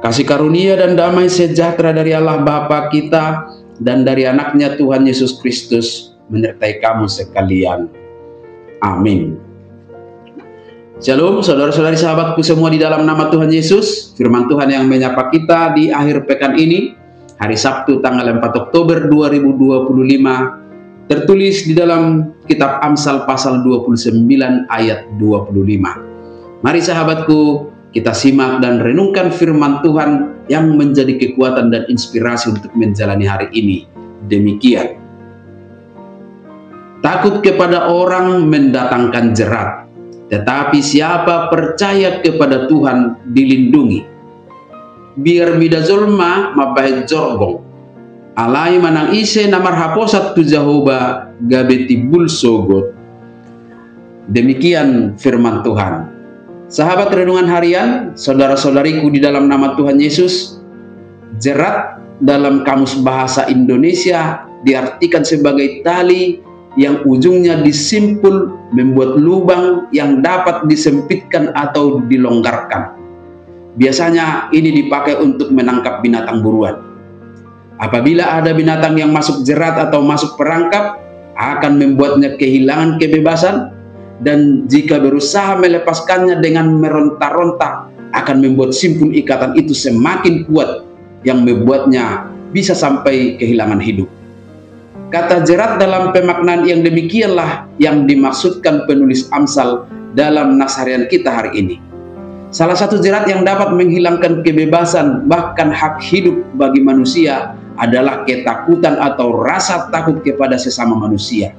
Kasih karunia dan damai sejahtera dari Allah Bapa kita dan dari anaknya Tuhan Yesus Kristus menyertai kamu sekalian. Amin. Shalom saudara-saudari sahabatku semua di dalam nama Tuhan Yesus. Firman Tuhan yang menyapa kita di akhir pekan ini, hari Sabtu tanggal 4 Oktober 2025, tertulis di dalam kitab Amsal pasal 29 ayat 25. Mari sahabatku, kita simak dan renungkan firman Tuhan yang menjadi kekuatan dan inspirasi untuk menjalani hari ini. Demikian. Takut kepada orang mendatangkan jerat, tetapi siapa percaya kepada Tuhan dilindungi. Biar mida zolma mabahet jorgong, alai manang ise namar haposat tu Jehovah gabeti bulsogot. Demikian firman Tuhan. Sahabat renungan harian, saudara-saudariku di dalam nama Tuhan Yesus, jerat dalam Kamus Bahasa Indonesia diartikan sebagai tali yang ujungnya disimpul membuat lubang yang dapat disempitkan atau dilonggarkan. Biasanya ini dipakai untuk menangkap binatang buruan. Apabila ada binatang yang masuk jerat atau masuk perangkap, akan membuatnya kehilangan kebebasan, dan jika berusaha melepaskannya dengan meronta-ronta, akan membuat simpul ikatan itu semakin kuat yang membuatnya bisa sampai kehilangan hidup. Kata jerat dalam pemaknaan yang demikianlah yang dimaksudkan penulis Amsal dalam nas harian kita hari ini. Salah satu jerat yang dapat menghilangkan kebebasan bahkan hak hidup bagi manusia adalah ketakutan atau rasa takut kepada sesama manusia.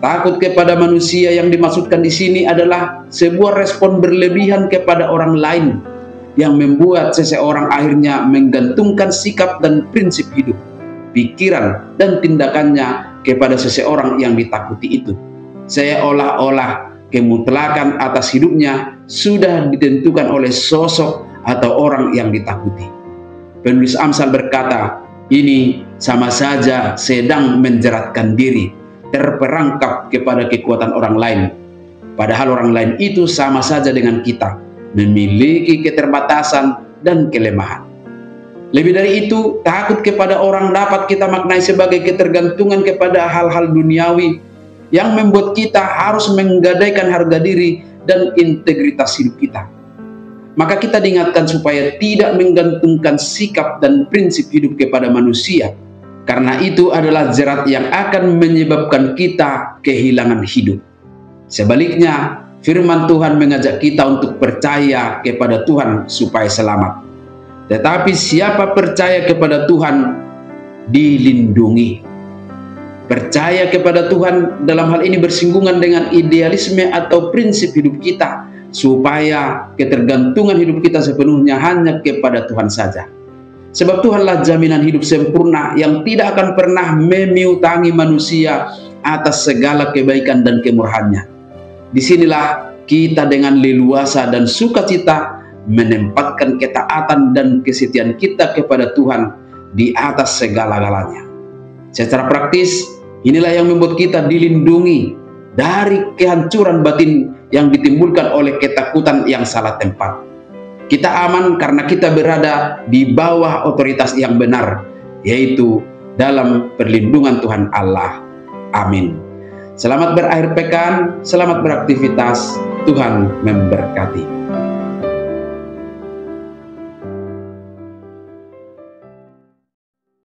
Takut kepada manusia yang dimaksudkan di sini adalah sebuah respon berlebihan kepada orang lain yang membuat seseorang akhirnya menggantungkan sikap dan prinsip hidup, pikiran dan tindakannya kepada seseorang yang ditakuti itu. Seolah-olah kemutlakan atas hidupnya sudah ditentukan oleh sosok atau orang yang ditakuti. Penulis Amsal berkata, ini sama saja sedang menjeratkan diri, terperangkap kepada kekuatan orang lain. Padahal orang lain itu sama saja dengan kita, memiliki keterbatasan dan kelemahan. Lebih dari itu, takut kepada orang dapat kita maknai sebagai ketergantungan kepada hal-hal duniawi yang membuat kita harus menggadaikan harga diri dan integritas hidup kita. Maka kita diingatkan supaya tidak menggantungkan sikap dan prinsip hidup kepada manusia, karena itu adalah jerat yang akan menyebabkan kita kehilangan hidup. Sebaliknya, firman Tuhan mengajak kita untuk percaya kepada Tuhan supaya selamat. Tetapi siapa percaya kepada Tuhan dilindungi. Percaya kepada Tuhan dalam hal ini bersinggungan dengan idealisme atau prinsip hidup kita, supaya ketergantungan hidup kita sepenuhnya hanya kepada Tuhan saja. Sebab Tuhanlah jaminan hidup sempurna yang tidak akan pernah memiutangi manusia atas segala kebaikan dan kemurahannya. Disinilah kita dengan leluasa dan sukacita menempatkan ketaatan dan kesetiaan kita kepada Tuhan di atas segala-galanya. Secara praktis, inilah yang membuat kita dilindungi dari kehancuran batin yang ditimbulkan oleh ketakutan yang salah tempat. Kita aman karena kita berada di bawah otoritas yang benar, yaitu dalam perlindungan Tuhan Allah. Amin. Selamat berakhir pekan, selamat beraktivitas, Tuhan memberkati.